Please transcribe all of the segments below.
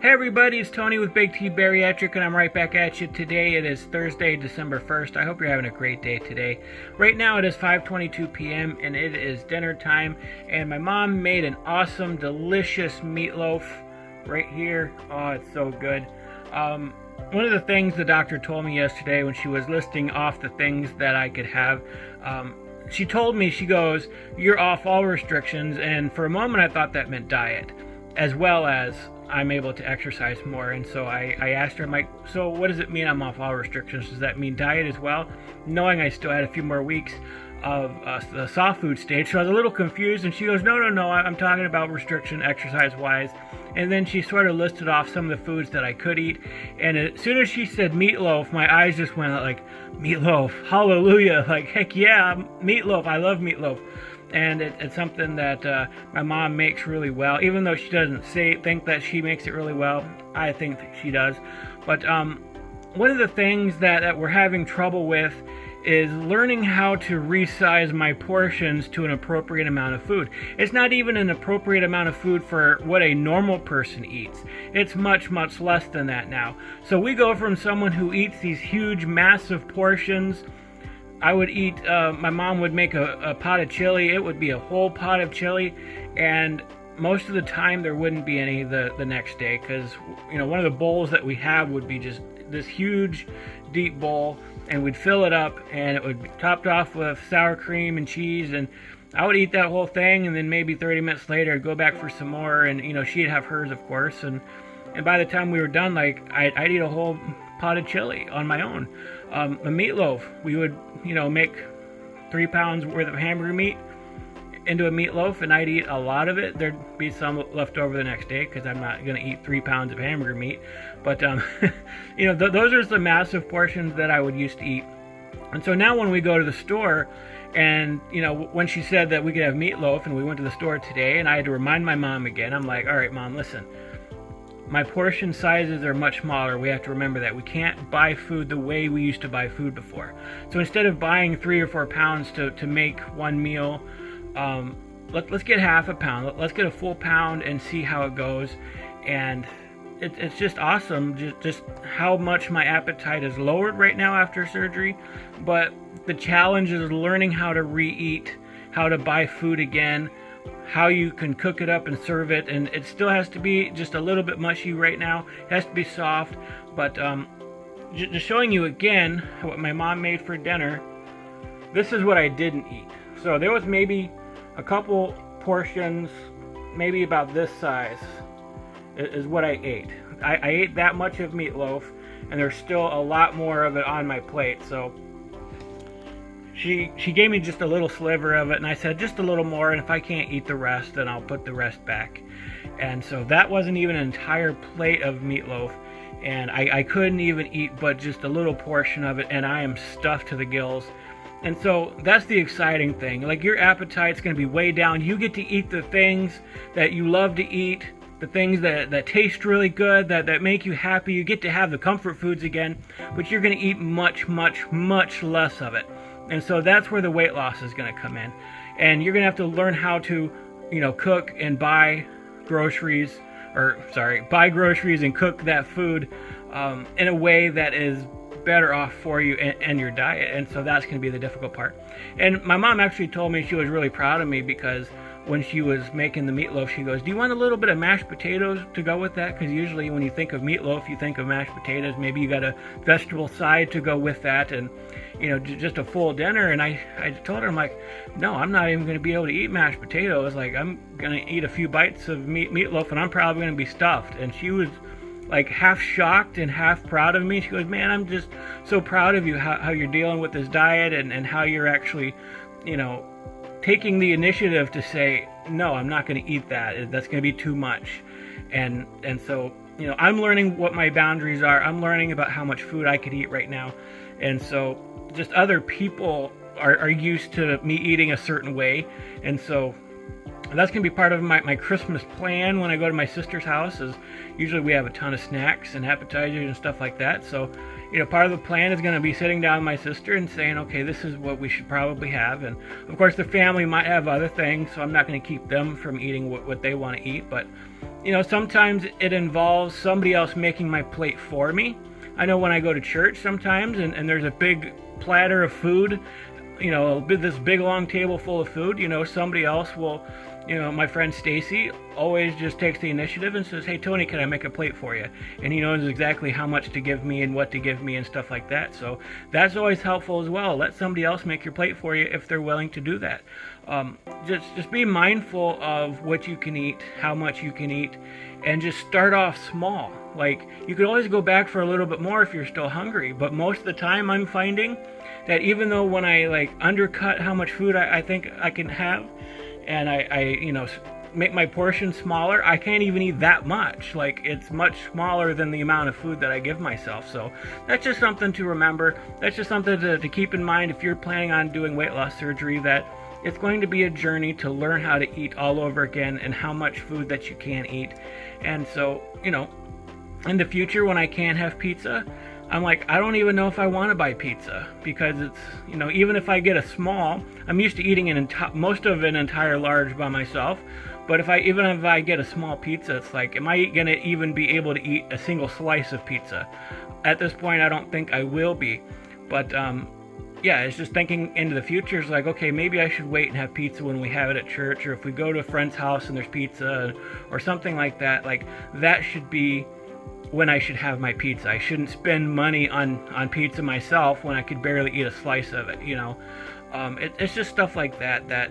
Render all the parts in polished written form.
Hey everybody, it's Tony with Big T Bariatric, and I'm right back at you today. It is Thursday, December 1st. I hope you're having a great day today. Right now it is 5:22 p.m. and it is dinner time, and my mom made an awesome, delicious meatloaf right here. Oh, it's so good. One of the things the doctor told me yesterday when she was listing off the things that I could have, she told me, she goes, "You're off all restrictions," and for a moment I thought that meant diet, as well as I'm able to exercise more. And so I asked her, I'm like, so what does it mean I'm off all restrictions? Does that mean diet as well? Knowing I still had a few more weeks of the soft food stage. So I was a little confused, and she goes, no, I'm talking about restriction exercise-wise. And then she sort of listed off some of the foods that I could eat. And as soon as she said meatloaf, my eyes just went like, meatloaf, hallelujah, like, heck yeah, meatloaf, I love meatloaf. And it's something that my mom makes really well. Even though she doesn't think that she makes it really well, I think that she does. But one of the things that we're having trouble with is learning how to resize my portions to an appropriate amount of food. It's not even an appropriate amount of food for what a normal person eats. It's much, much less than that now. So we go from someone who eats these huge, massive portions. I would eat, my mom would make a pot of chili. It would be a whole pot of chili, and most of the time there wouldn't be any the next day, because, you know, one of the bowls that we have would be just this huge, deep bowl, and we'd fill it up, and it would be topped off with sour cream and cheese, and I would eat that whole thing, and then maybe 30 minutes later I'd go back for some more, and, you know, she'd have hers, of course, and by the time we were done, like, I'd eat a whole pot of chili on my own. A meatloaf, we would, you know, make 3 pounds worth of hamburger meat into a meatloaf, and I'd eat a lot of it. There'd be some left over the next day, because I'm not going to eat 3 pounds of hamburger meat. But, you know, those are the massive portions that I would used to eat. And so now when we go to the store, and, you know, when she said that we could have meatloaf, and we went to the store today, and I had to remind my mom again, I'm like, all right, Mom, listen. My portion sizes are much smaller. We have to remember that. We can't buy food the way we used to buy food before. So instead of buying 3 or 4 pounds to make one meal, let's get half a pound. Let's get a full pound and see how it goes. And it's just awesome just how much my appetite is lowered right now after surgery. But the challenge is learning how to re-eat, how to buy food again, how you can cook it up and serve it, and it still has to be just a little bit mushy right now. It has to be soft, but just showing you again what my mom made for dinner. This is what I didn't eat. So there was maybe a couple portions, maybe about this size, is what I ate. I ate that much of meatloaf, and there's still a lot more of it on my plate. So She gave me just a little sliver of it, and I said just a little more, and if I can't eat the rest, then I'll put the rest back. And so that wasn't even an entire plate of meatloaf, and I couldn't even eat but just a little portion of it, and I am stuffed to the gills. And so that's the exciting thing. Like, your appetite's going to be way down. You get to eat the things that you love to eat, the things that taste really good, that make you happy. You get to have the comfort foods again, but you're going to eat much, much, much less of it. And so that's where the weight loss is going to come in. And you're going to have to learn how to, you know, cook and buy groceries, and cook that food in a way that is better off for you and your diet. And so that's going to be the difficult part. And my mom actually told me she was really proud of me, because when she was making the meatloaf, she goes, do you want a little bit of mashed potatoes to go with that? Because usually when you think of meatloaf, you think of mashed potatoes. Maybe you got a vegetable side to go with that, and, you know, just a full dinner. And I told her, I'm like, no, I'm not even going to be able to eat mashed potatoes. Like, I'm going to eat a few bites of meatloaf, and I'm probably going to be stuffed. And she was like half shocked and half proud of me. She goes, man, I'm just so proud of you, how you're dealing with this diet, and how you're actually, you know, taking the initiative to say, no, I'm not going to eat that. That's going to be too much. And so, you know, I'm learning what my boundaries are. I'm learning about how much food I could eat right now. And so just other people are used to me eating a certain way. And so that's going to be part of my Christmas plan when I go to my sister's house. Is usually we have a ton of snacks and appetizers and stuff like that. So, you know, part of the plan is going to be sitting down with my sister and saying, okay, this is what we should probably have. And of course the family might have other things, so I'm not going to keep them from eating what they want to eat. But, You know, sometimes it involves somebody else making my plate for me. I know when I go to church sometimes and there's a big platter of food, you know, this big long table full of food, you know, somebody else will, you know, my friend Stacy always just takes the initiative and says, hey Tony, can I make a plate for you? And he knows exactly how much to give me and what to give me and stuff like that. So that's always helpful as well. Let somebody else make your plate for you if they're willing to do that. Just be mindful of what you can eat, how much you can eat, and just start off small. Like, you could always go back for a little bit more if you're still hungry, but most of the time I'm finding that even though when I like undercut how much food I think I can have, and I you know, make my portion smaller, I can't even eat that much. Like, it's much smaller than the amount of food that I give myself. So that's just something to remember. That's just something to keep in mind if you're planning on doing weight loss surgery, that it's going to be a journey to learn how to eat all over again and how much food that you can eat. And so, you know, in the future when I can have pizza, I'm like, I don't even know if I want to buy pizza, because it's, you know, even if I get a small, I'm used to eating most of an entire large by myself. But even if I get a small pizza, it's like, am I going to even be able to eat a single slice of pizza? At this point, I don't think I will be. But yeah, it's just thinking into the future. It's like, okay, maybe I should wait and have pizza when we have it at church, or if we go to a friend's house and there's pizza or something like that. Like, that should be when I should have my pizza. I shouldn't spend money on pizza myself when I could barely eat a slice of it, you know. It's just stuff like that,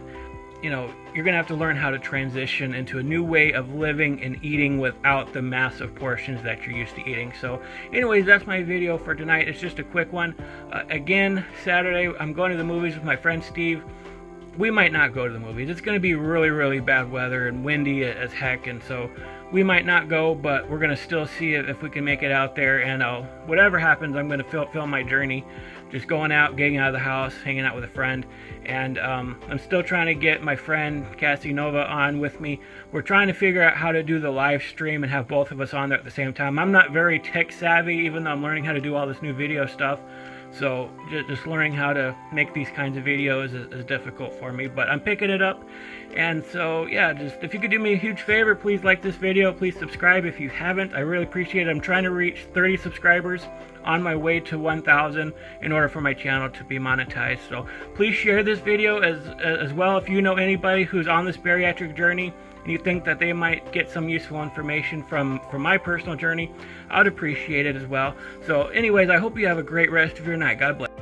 you know, you're gonna have to learn how to transition into a new way of living and eating without the massive portions that you're used to eating. So anyways, that's my video for tonight. It's just a quick one. Again, Saturday I'm going to the movies with my friend Steve. We might not go to the movies. It's going to be really, really bad weather and windy as heck, and so we might not go, but we're going to still see if we can make it out there. And whatever happens, I'm going to film my journey, just going out, getting out of the house, hanging out with a friend. And I'm still trying to get my friend Cassie Nova on with me. We're trying to figure out how to do the live stream and have both of us on there at the same time. I'm not very tech savvy, even though I'm learning how to do all this new video stuff. So just learning how to make these kinds of videos is difficult for me, but I'm picking it up. And so yeah, just if you could do me a huge favor, please like this video, please subscribe if you haven't. I really appreciate it. I'm trying to reach 30 subscribers on my way to 1,000 in order for my channel to be monetized. So please share this video as well if you know anybody who's on this bariatric journey and you think that they might get some useful information from my personal journey. I'd appreciate it as well. So anyways, I hope you have a great rest of your night. God bless.